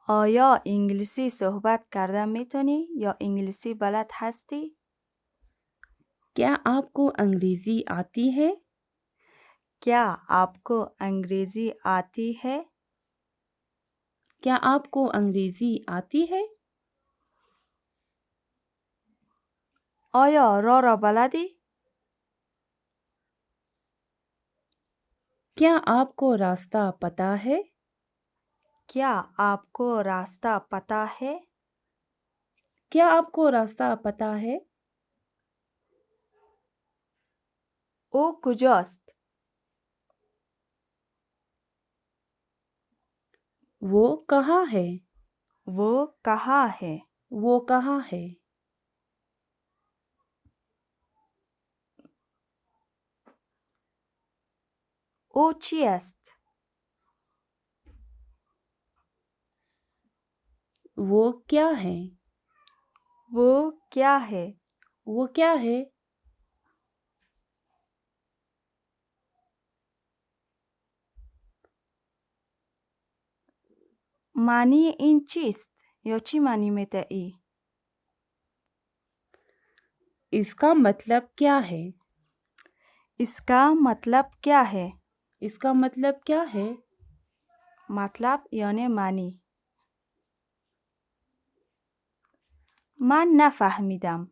آیا انگلیسی صحبت کرده میتونی یا انگلیسی بلد هستی؟ क्या आपको अंग्रेजी आती है? क्या आपको अंग्रेजी आती है? क्या आपको अंग्रेजी आती है? آیا راه را بلدی؟ क्या आपको रास्ता पता है? क्या आपको रास्ता पता है? क्या आपको रास्ता पता है? او کجاست؟ वो कहाँ है? वो कहाँ है؟ वो कहाँ है? او چی است؟ वो क्या है? वो क्या है؟ वो क्या है? معنی این چیست؟ یا چی معنی می‌دهی؟ इसका मतलब क्या है? इसका मतलब क्या है؟ इसका मतलब क्या है? मतलब یعنی معنی. من نفهمیدم.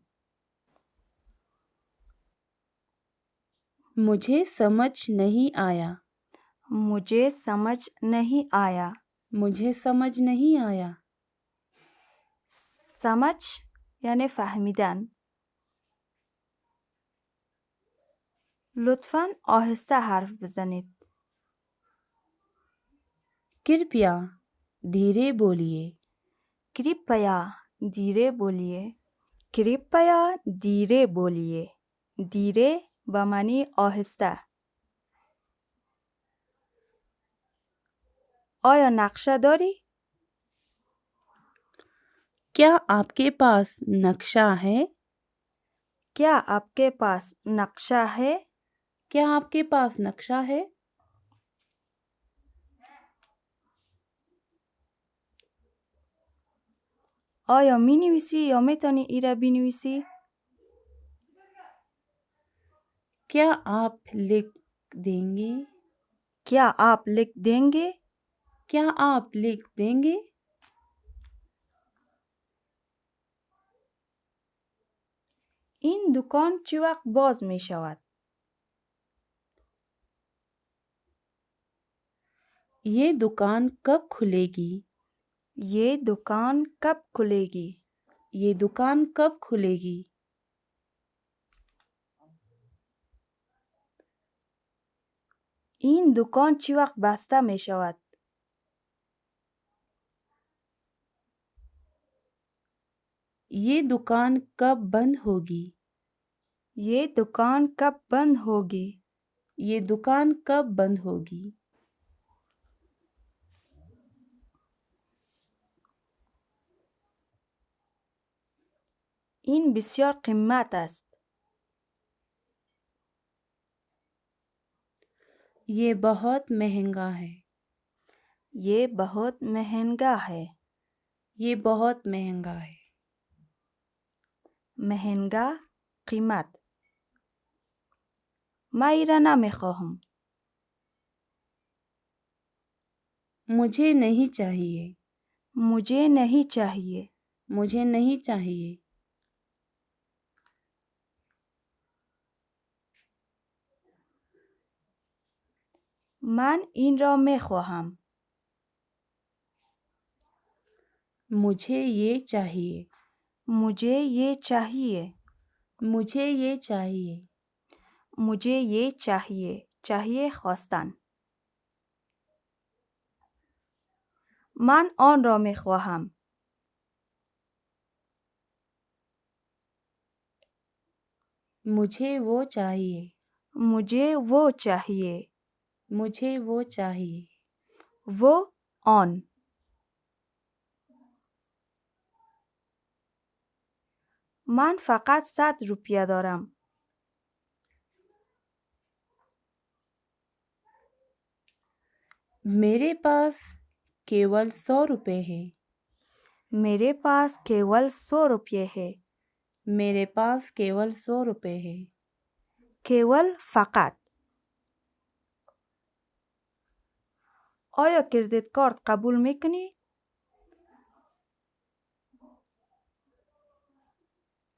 मुझे समझ नहीं आया. मुझे समझ नहीं आया. मुझे समझ नहीं आया. समझ یعنی فهمیدن. لطفاً آهسته حرف بزنید. कृपया धीरे बोलिए. कृपया धीरे बोलिए. कृपया धीरे बोलिए. धीरे به معنی آهسته. آیا نقشه داری؟ क्या आपके पास नक्शा है? क्या आपके पास नक्शा है? क्या आपके पास नक्शा है? آیا می نویسی یا می تانی ایره بنویسی؟ क्या आप लिख देंगे? क्या आप लिख देंगे؟ क्या आप लिख देंगे? این دکان چه وقت باز می شود؟ ये दुकान कब खुलेगी? ये दुकान कब खुलेगी? ये दुकान कब खुलेगी? این دکان چه وقت بسته می شود؟ ये दुकान कब बंद होगी? ये दुकान कब बंद होगी? ये दुकान कब बंद होगी? این بسیار قیمت است. ये बहुत महंगा है. ये बहुत महंगा है. ये बहुत महंगा है. महंगा قیمت. من ایره نمی خواهم. मुझे नहीं चाहिए. मुझे नहीं चाहिए. मुझे नहीं चाहिए. من این را می خواهم. मुझे ये चाहिए. मुझे ये चाहिए. मुझे ये चाहिए. मुझे ये चाहिए. चाहिए خواستن. من آن را می خواهم. मुझे वो चाहिए. मुझे वो चाहिए. मुझे वो चाहिए. वो آن. من فقط 100 روپیه دارم. मेरे पास केवल 100 रुपए है. मेरे पास केवल 100 रुपये है. मेरे पास केवल 100 रुपए है. केवल فقط. آیا کردیت کارت قبول میکنی؟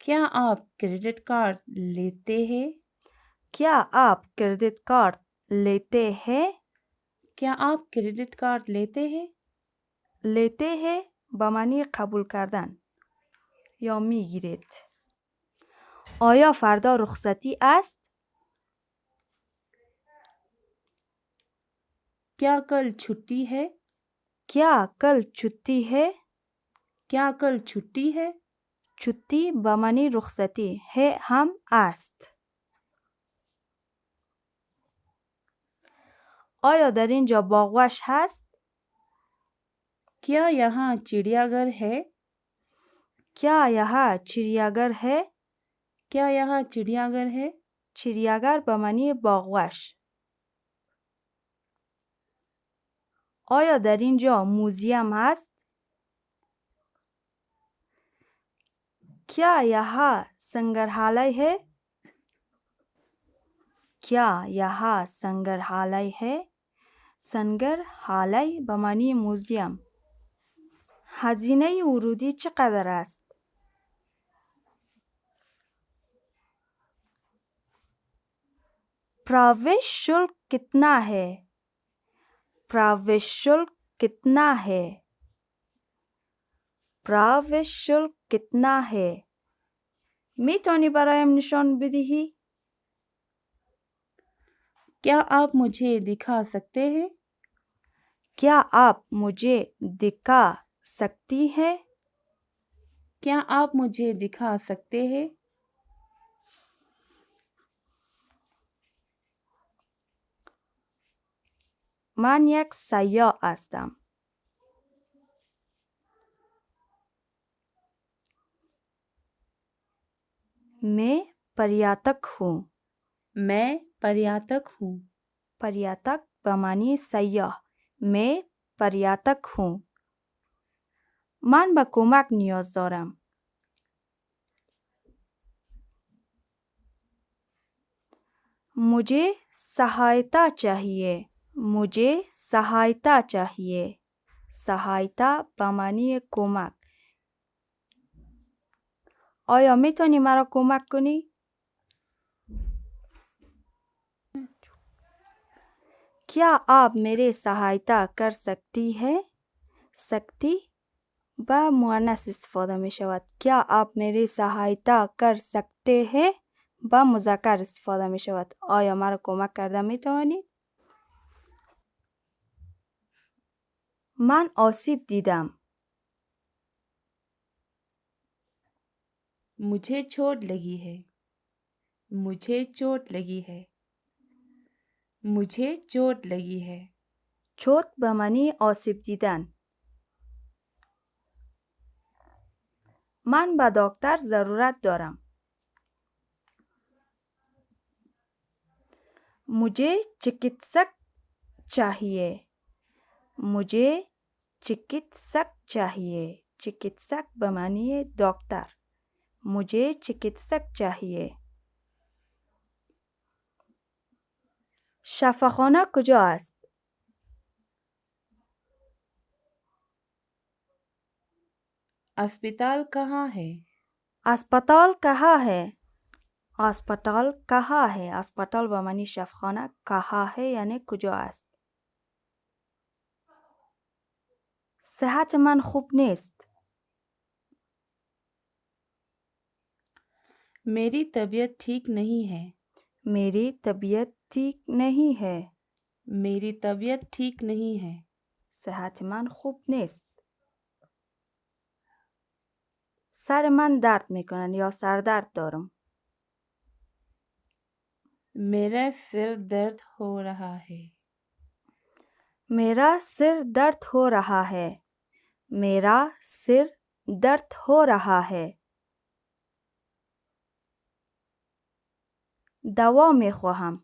क्या आप क्रेडिट कार्ड लेते हैं? क्या आप کردیت کارت لیتے ہیں؟ क्या आप क्रेडिट कार्ड लेते हैं? لیته हैं به معنی قبول کردن یا میگیرید. آیا فردا رخصتی است؟ क्या कल छुट्टी है? क्या कल छुट्टी है؟ क्या कल छुट्टी है? छुट्टी به معنی رخصتی ہے هم است. آیا در اینجا باغوش هست؟ क्या यहाँ चिड़ियाघर है? क्या यहाँ चिड़ियाघर है؟ क्या यहाँ चिड़ियाघर है? चिड़ियाघर به معنی باغوش. آیا در اینجا موزیم هست؟ क्या यहाँ संग्रहालय है؟ क्या यहाँ संग्रहालय है؟ संग्रहालय به معنی موزیم. هزینه ورودی چقدر است؟ प्रवेश शुल्क कितना है؟ प्रवेश शुल्क कितना है؟ प्रवेश शुल्क कितना है؟ میتونی برایم نشان بدهی؟ क्या आप मुझे दिखा सकते हैं? क्या आप मुझे दिखा सकती है? क्या आप मुझे दिखा सकते हैं? من یک سیاح هستم. मैं पर्यटक हूँ. मैं पर्यटक हूँ. पर्यटक به معنی سیاح. मैं पर्यटक हूँ. من به کمک نیاز دارم. मुझे सहायता चाहिए. मुझे सहायता चाहिए. सहायता به معنی کمک. آیا میتونی مرا کمک کنی؟ क्या आप मेरे सहायता कर सकती है؟ सकती با مؤنث استفاده می شود. क्या आप मेरी सहायता कर सकते हैं؟ با مذکر استفاده می شود. آیا مرا کمک کرده می توانید؟ من آسیب دیدم. मुझे चोट लगी है. मुझे चोट लगी है. मुझे चोट लगी है. چوت به معنی آسیب دیدن. من به دکتر ضرورت دارم. मुझे चिकित्सक चाहिए. मुझे चिकित्सक चाहिए. चिकित्सक به معنی دکتر. मुझे चिकित्सक चाहिए. شفاخانه کجا است؟ अस्पताल कहाँ है? अस्पताल कहाँ है؟ अस्पताल कहाँ है؟ अस्पताल به معنی شفاخانه. کहाँ है یعنی کجا است. صحت من خوب نیست. मेरी तबीयत ठीक नहीं है. मेरी तबीयत ठीक नहीं है. मेरी तबीयत ठीक नहीं है. صحت من خوب نیست. سر من درد میکنن یا سردرد دارم. मेरा सिर दर्द हो रहा है. मेरा सिर दर्द हो रहा है. मेरा सिर दर्द हो रहा है. دوا میخواهم.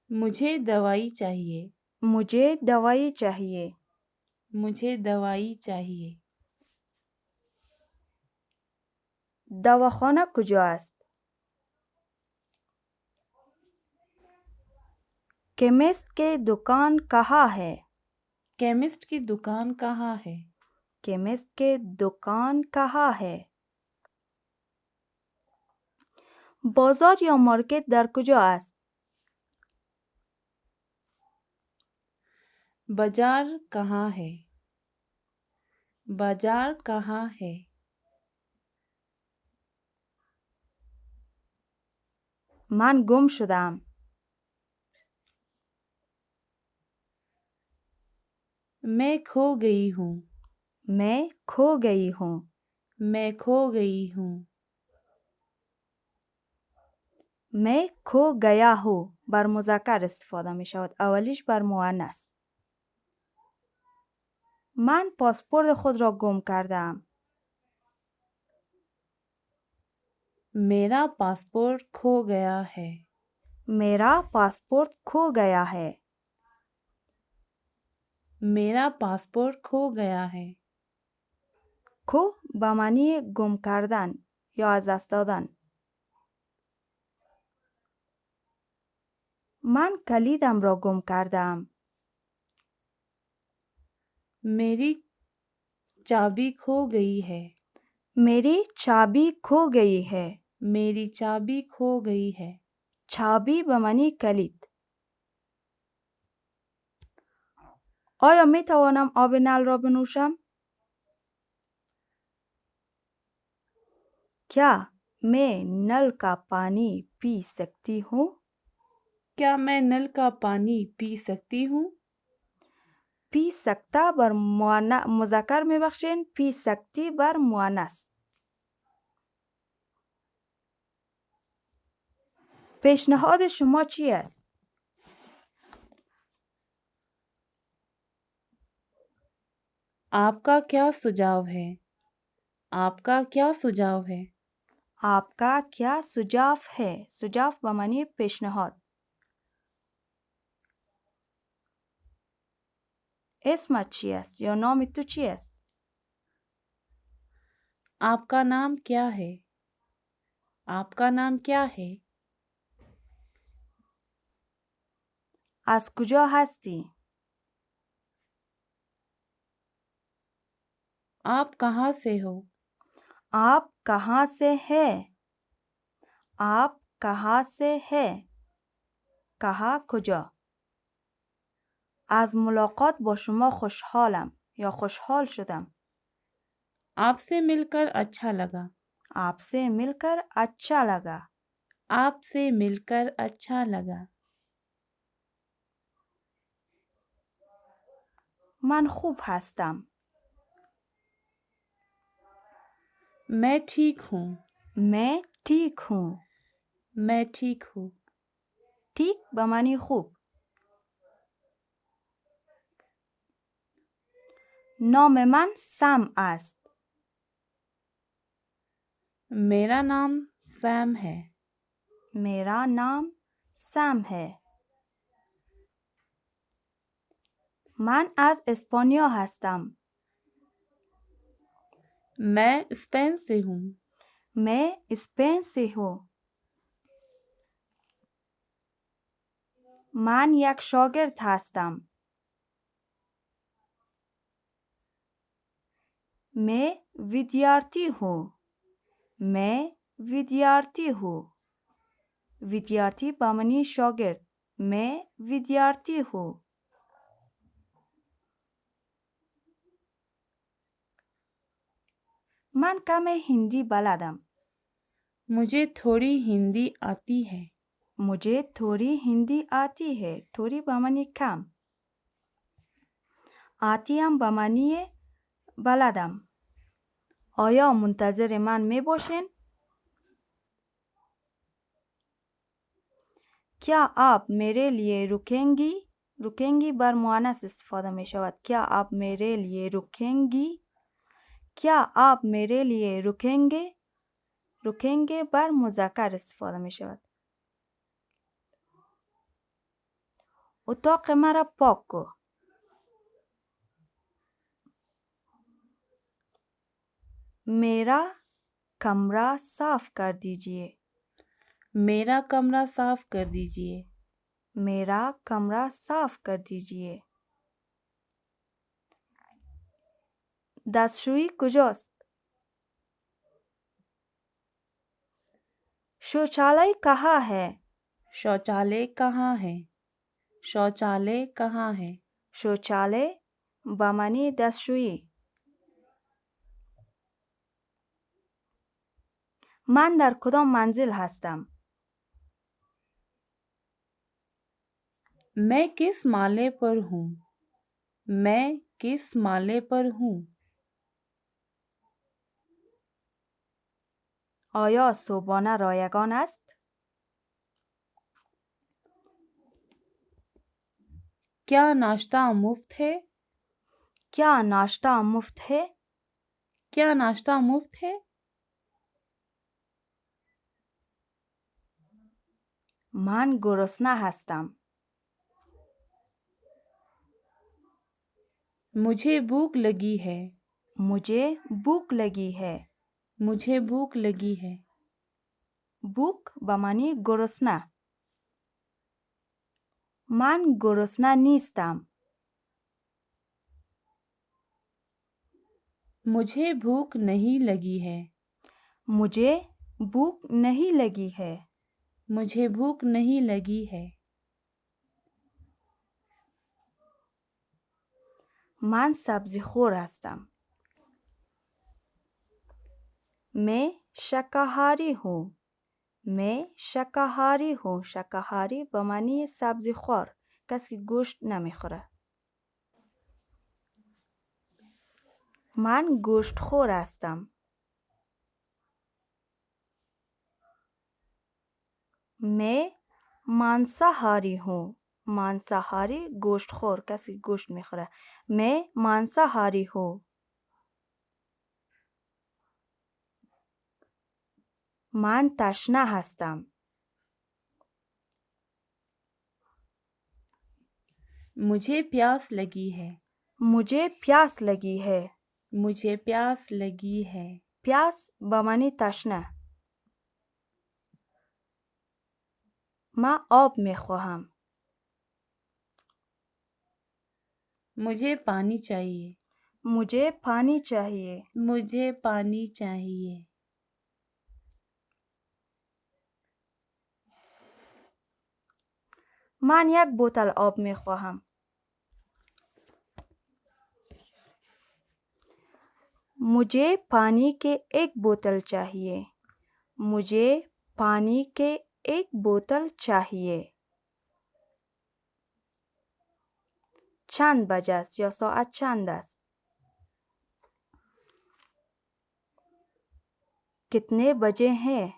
मुझे दवाई चाहिए. मुझे दवाई चाहिए. मुझे दवाई चाहिए. दवाखाना کجا است؟ केमिस्ट की दुकान कहाँ है? केमिस्ट की दुकान कहाँ है? केमिस्ट की दुकान कहाँ है? بازار یا مارکت در کجا است؟ बाजार कहाँ है? बाजार कहाँ है? من گم شدم. मैं खो गई हूँ. मैं खो गई हूँ. मैं खो गई हूँ. मैं खो गया हूँ بر مذکر استفاده می شود. اولیش بر مؤنث. من پاسپورت خود را گم کردم. मेरा पासपोर्ट खो गया है. मेरा पासपोर्ट खो गया है. मेरा पासपोर्ट खो गया है. खो به معنی گم کردن یا از دست دادن. من کلیدم را گم کردم. मेरी चाबी खो गई है. मेरी चाबी खो गई है. मेरी चाबी खो गई है. चाबी به معنی کلید. آیا می توانم آب نل را بنوشم؟ क्या मैं नल का पानी पी सकती हूँ؟ क्या मैं नल का पानी पी सकती हूँ? पी सकता بر مذکر می بخشین. पी सकती بر مؤنث. پیشنهاد شما چی است؟ आपका क्या सुझाव है? आपका क्या सुझाव है? आपका क्या सुझाव है؟ सुझाव به معنی پیشنهاد. اسمت چی است یا نام تو چی است؟ आपका नाम क्या है? आपका नाम क्या है? از کجا هستی؟ आप कहाँ से हो? आप कहाँ से है؟ आप कहाँ से है؟ कहाँ کجا؟ از ملاقات با شما خوشحالم یا خوشحال شدم. आपसे मिलकर अच्छा लगा. आपसे मिलकर अच्छा लगा. आपसे मिलकर अच्छा लगा. من خوب هستم. मैं ठीक हूँ. मैं ठीक हूँ. मैं ठीक हूँ. ठीक به معنی خوب. نام من سم است. मेरा नाम सैम है. मेरा नाम سم है. من از اسپانیا هستم. मैं स्पेन से हूँ. मैं स्पेन से हूँ. من یک شاگرد هستم. मैं विद्यार्थी हूँ. मैं विद्यार्थी हूँ. विद्यार्थी به معنی شاگرد. मैं विद्यार्थी हूँ. من کم हिंदी بلدم. मुझे थोड़ी हिंदी आती है. मुझे थोड़ी हिंदी आती है. थोड़ी به معنی کم. آتی هم به معنی بلدم. آیا منتظر من می باشین؟ क्या आप मेरे लिए रुकेंगी؟ रुकेंगी بر مؤنث استفاده می شود. क्या आप मेरे लिए रुकेंगी؟ क्या आप मेरे लिए रुकेंगे؟ रुकेंगे بر مذکر استفاده می شود. اتاق مرا پاک کو. मेरा कमरा साफ कर दीजिए. मेरा कमरा साफ कर दीजिए. मेरा कमरा साफ कर दीजिए. दस्तشویی کجاست؟ शौचालय कहाँ है? शौचालय कहाँ है? शौचालय कहाँ है? शौचालय बमانی دستشویی. من در کدام منزل هستم؟ मैं किस माले पर हूँ? मैं किस माले पर हूँ? آیا صبحانه رایگان است؟ क्या नाश्ता मुफ्त है? क्या नाश्ता मुफ्त है? क्या नाश्ता मुफ्त है? من گرسنه هستم. मुझे भूख लगी है. मुझे भूख लगी है. मुझे भूख लगी है. भूख बमانی گرسنه. من گرسنه نیستم. मुझे भूख नहीं लगी है. मुझे भूख नहीं लगी है. मुझे भूख नहीं लगी है. من سبزی خور هستم. मैं शाकाहारी हूँ. मैं शाकाहारी हूँ. शाकाहारी बमانی سبزی خور. کسی که گوشت نمیخوره. من گوشت خور هستم. मैं मांसाहारी हूँ. मांसाहारी गोश्त خور. کسی که گوشت میخوره. मैं मांसाहारी हूँ. من تشنه هستم. मुझे प्यास लगी है. मुझे प्यास लगी है. मुझे प्यास लगी है. प्यास बमانی تشنه. من آب میخواهم. मुझे पानी चाहिए. मुझे पानी चाहिए. मुझे पानी चाहिए. من یک بوتل آب میخواهم. मुझे पानी के एक बोतल चाहिए. मुझे पानी के एक बोतल चाहिए. چند بجه است یا ساعت چند است؟ कितने बजे हैं?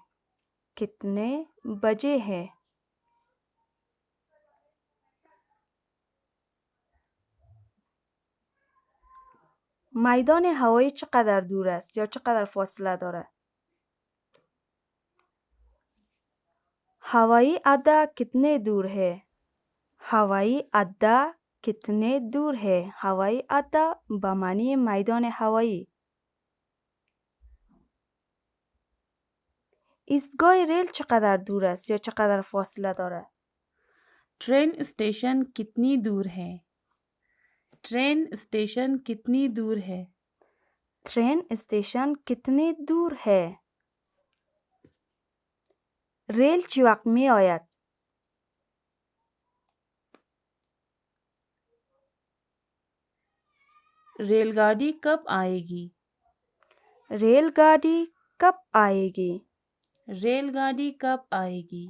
कितने बजे हैं? میدان هوایی چقدر دور است یا چقدر فاصله دارد؟ हवाई अड्डा कितने दूर है? हवाई अड्डा कितने दूर है? हवाई अड्डा बमانی میدان هوایی. ایستگاه ریل چقدر دور است یا چقدر فاصله دارد؟ ट्रेन स्टेशन कितनी दूर है? ट्रेन स्टेशन कितनी दूर है? ट्रेन स्टेशन कितनी दूर है? ریل چی وقت می آید؟ रेलगाड़ी कब आएगी? रेलगाड़ी कब आएगी? रेलगाड़ी कब आएगी?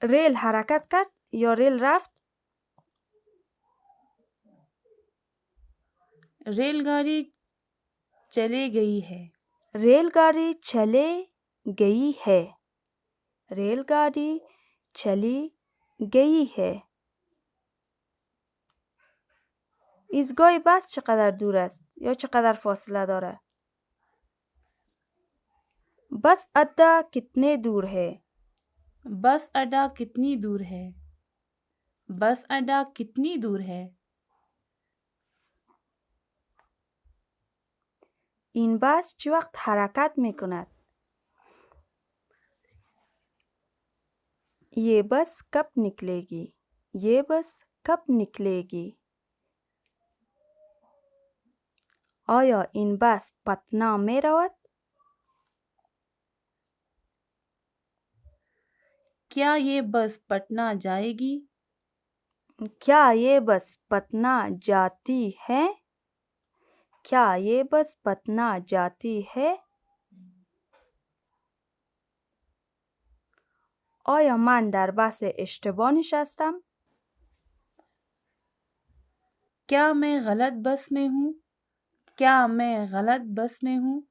ریل حرکت کرد یا ریل رفت؟ रेलगाड़ी चली गई है. रेलगाड़ी चले गई है. रेलगाड़ी चली गई है. ایستگاه بس چقدر دور است یا چقدر فاصله داره؟ बस अड्डा कितने दूर है? बस अड्डा कितनी दूर है? बस अड्डा कितनी दूर है? این بس چه وقت حرکت می کند؟ ये बस कब निकलेगी? ये बस कब निकलेगी? آیا این بس پتنا می رود؟ क्या ये बस पटना जाएगी? क्या ये बस पटना जाती है? क्या ये बस पटना जाती है؟ آیا من در بس اشتباه نشستم؟ क्या मैं गलत बस में हूँ? क्या मैं गलत बस में हूँ?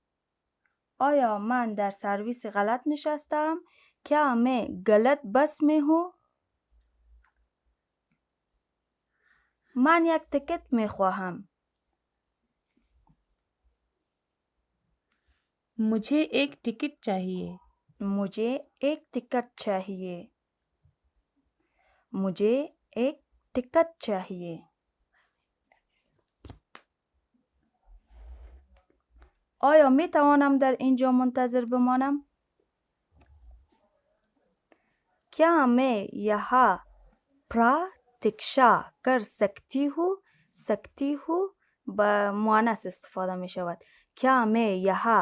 آیا من در سرویس غلط نشستم؟ क्या मैं गलत बस में हूँ؟ من یک تکت می خواهم. मुझे एक टिकट चाहिए. मुझे एक टिकट चाहिए. मुझे एक टिकट चाहिए. آیا می توانم در اینجا منتظر بمانم؟ क्या मैं यहाँ प्रतीक्षा कर सकती हूँ به مؤنث استفاده می شود. क्या मैं यहाँ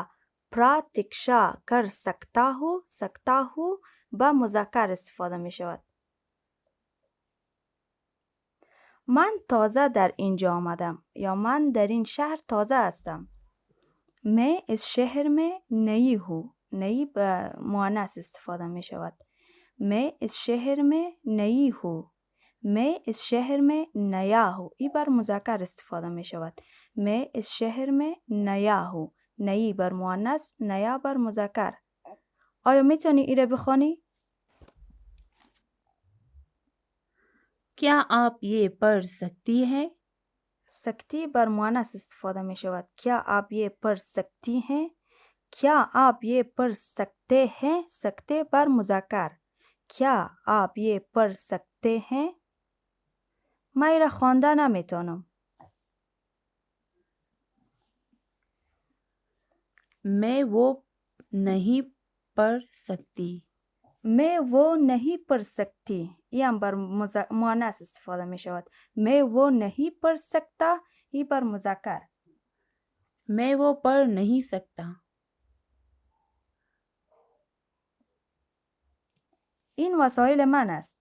प्रतीक्षा कर सकता हूँ به مذکر استفاده می شود. من تازه در اینجا آمدم یا من در این شهر تازه هستم. मैं इस शहर में नई हूँ. नई به مؤنث استفاده می شود. मैं इस शहर में नई हूँ. मैं इस शहर में नया हूँ. این بر مذکر استفاده می شود. मैं इस शहर में नया हूँ. नई بر مؤنث، نیا بر مذکر. آیا میتونی ایره بخوانی؟ क्या आप ये पढ़ सकती हैं? सकती بر مؤنث استفاده می شود. क्या आप ये पढ़ सकती हैं؟ क्या आप ये पढ़ सकते हैं؟ सकते بر مذکر. क्या आप ये पढ़ सकते हैं؟ من ایره خوانده نمیتونم. मैं वो नहीं पढ़ सकती. मैं वो नहीं पढ़ सकती. این هم بر مؤنث استفاده می شود. मैं वो नहीं पढ़ सकता. این بر مذکر. मैं वो पढ़ नहीं सकता. این وسایل من است.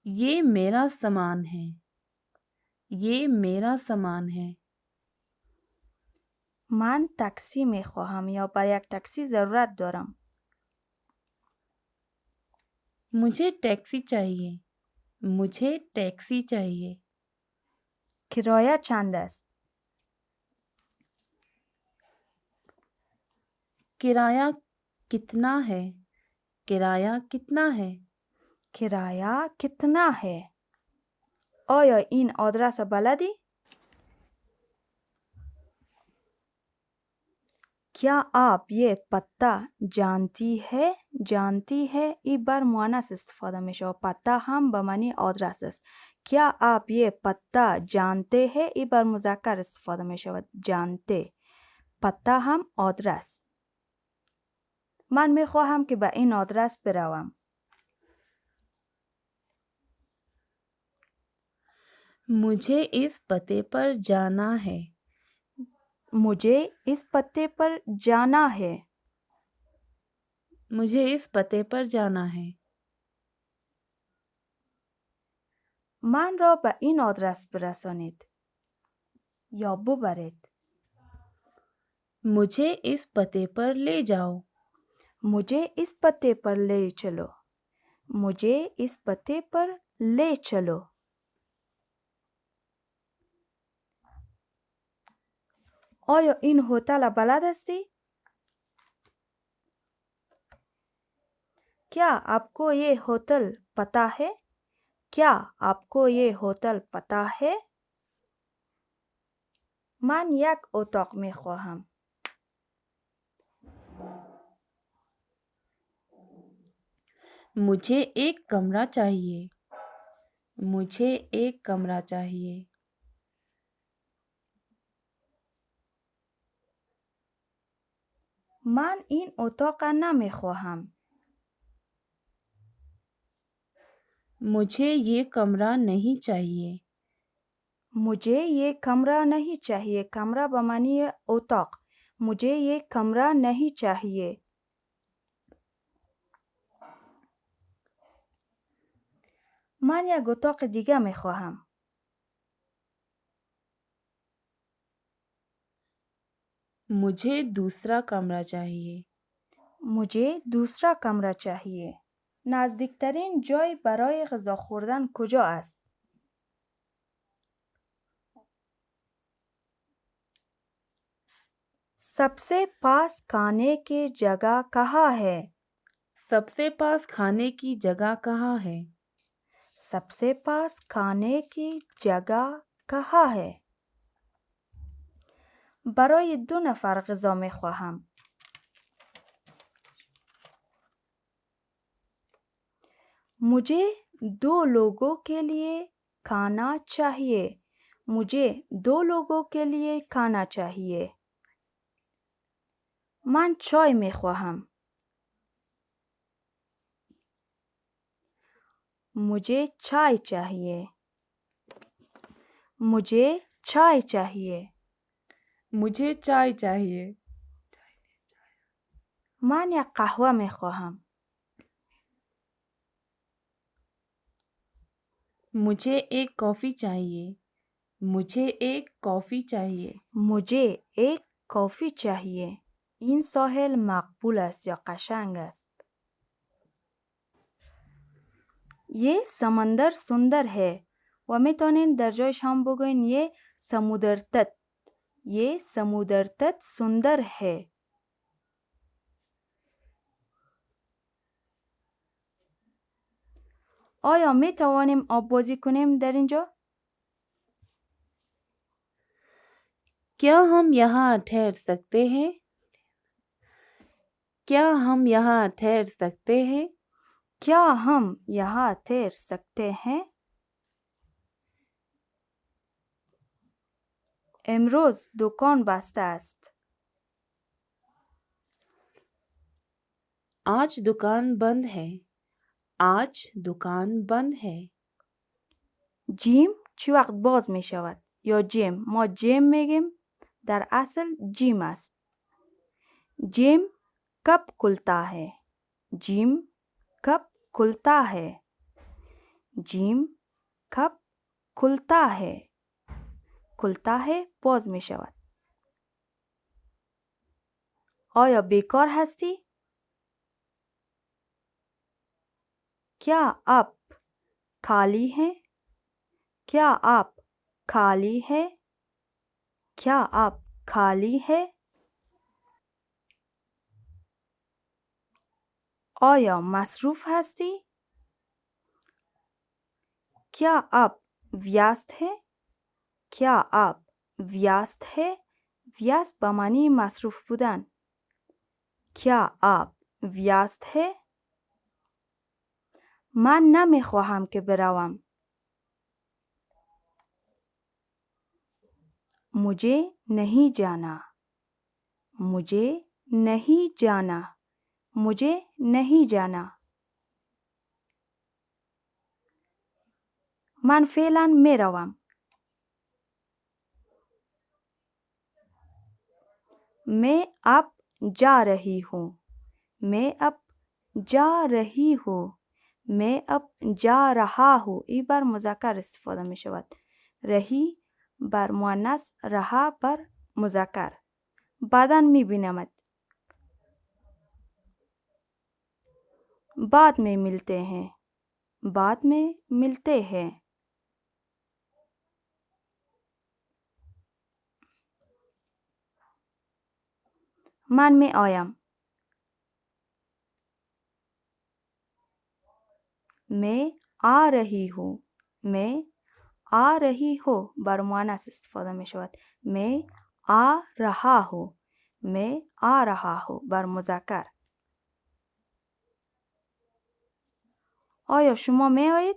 ये मेरा सामान है. ये मेरा सामान है. من تاکسی می خواهم یا برای یک تاکسی ضرورت دارم. मुझे टैक्सी चाहिए. मुझे टैक्सी चाहिए. کرایه چند است؟ किराया कितना है? किराया कितना है? کرایه कितना है؟ آیا این آدرس بلدی؟ क्या आप ये पता जानती है؟ जानती है این بر مؤنث استفاده می شود. پتا هم به معنی آدرس است. क्या आप ये पता जानते हैं؟ این بر مذکر استفاده می شود. جانته. پتا هم آدرس. من می خواهم که به این آدرس بروم. मुझे इस पते पर जाना है. मुझे इस पते पर जाना है. मुझे इस पते पर जाना है. من را به این آدرس برسانید یا ببرید. मुझे इस पते पर ले जाओ. मुझे इस पते पर ले चलो. मुझे इस पते पर ले चलो. آیا این هتل بلد هستی؟ क्या आपको ये होटल पता है? क्या आपको ये होटल पता है? من یک اتاق می خواهم. मुझे एक कमरा चाहिए। मुझे एक कमरा चाहिए। من این اتاق نمیخواهم. मुझे ये कमरा नहीं चाहिए। मुझे ये कमरा नहीं चाहिए. कमरा به معنی اتاق. मुझे ये कमरा नहीं चाहिए. من یک اتاق دیگه میخواهم. मुझे दूसरा कमरा चाहिए। मुझे दूसरा कमरा चाहिए. نزدیکترین جای برای غذا خوردن کجا است؟ सबसे पास खाने की जगह कहाँ है? सबसे पास खाने की जगह कहाँ है? सबसे पास खाने की जगह कहाँ है؟ برای 2 نفر غذا میخواهم. मुझे 2 लोगों के लिए खाना चाहिए. मुझे 2 लोगों के लिए खाना चाहिए. من چای میخواهم. मुझे चाय चाहिए. मुझे चाय चाहिए. मुझे चाय चाहिए। من یک قهوه میخواهم. मुझे एक कॉफ़ी चाहिए। मुझे एक कॉफ़ी चाहिए। मुझे एक कॉफी चाहिए. این ساحل مقبول است یا قشنگ است. ये समंदर सुंदर है. و میتونین در جایش هم بگوین ये समुद्र तट. ये समुद्र तट सुंदर है. آیا می توانیم آب بازی کنیم در اینجا؟ क्या हम यहाँ ठहर सकते हैं? क्या हम यहाँ ठहर सकते हैं? क्या हम यहाँ ठहर सकते हैं؟ امروز دکان بسته است. आज दुकान बंद है। आज दुकान बंद है। جیم چی وقت باز می شود؟ یا جیم ما جیم میگیم در اصل جیم است. جیم کب کلتا ہے. جیم کب کلتا ہے. جیم کب کلتا ہے. کلتا ہے باز می شود. آیا بیکار هستی؟ क्या आप खाली हैं? क्या आप खाली है? क्या आप खाली है? آیا مصروف هستی؟ क्या आप व्यस्त है? क्या आप व्यस्त है? व्यस्त به معنی مصروف بودن. क्या आप व्यस्त है؟ من نمیخواهم که بروم. मुझे नहीं जाना. मुझे नहीं जाना. मुझे नहीं जाना. من فعلا میروم. मैं अब जा रही हूँ. मैं अब जा रही हूँ. मैं अब जा रहा हूँ. این بر مذکر استفاده می شود. رهی بر مؤنث، رها بر مذکر. بعدا می بینمت. बाद में मिलते हैं. बाद में मिलते हैं. من می آیم. मैं आ रही हूँ. मैं आ रही हूँ بر مؤنث استفاده می شود. मैं आ रहा हूँ. मैं आ रहा हूँ بر مذکر. آیا شما می آیید؟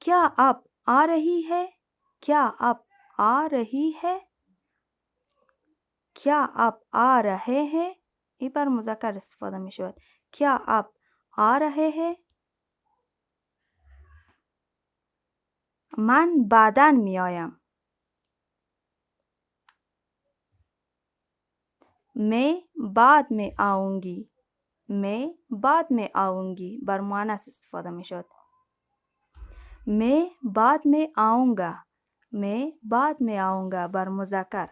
क्या आप आ रही है? क्या आप आ रही है? क्या आप आ रहे हैं؟ این بر مذکر استفاده می شود. क्या आप आ रहे हैं؟ من بعداً می آیم. मैं बाद में आऊंगी. मैं बाद में आऊंगी بر مؤنث استفاده می شود. मैं बाद में आऊंगा. मैं बाद में आऊंगा بر مذکر.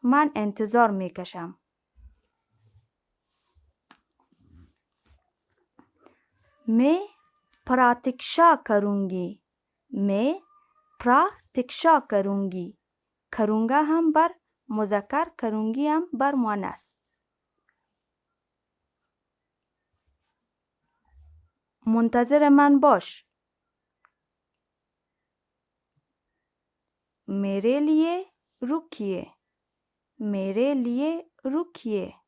من انتظار می کشم. मैं प्रतीक्षा करूंगी. मैं प्रतीक्षा करूंगी. करूंगा هم بر مذکر، करूंगी هم بر مؤنث. منتظر من باش. मेरे लिए रुकिए. मेरे लिए रुकिए.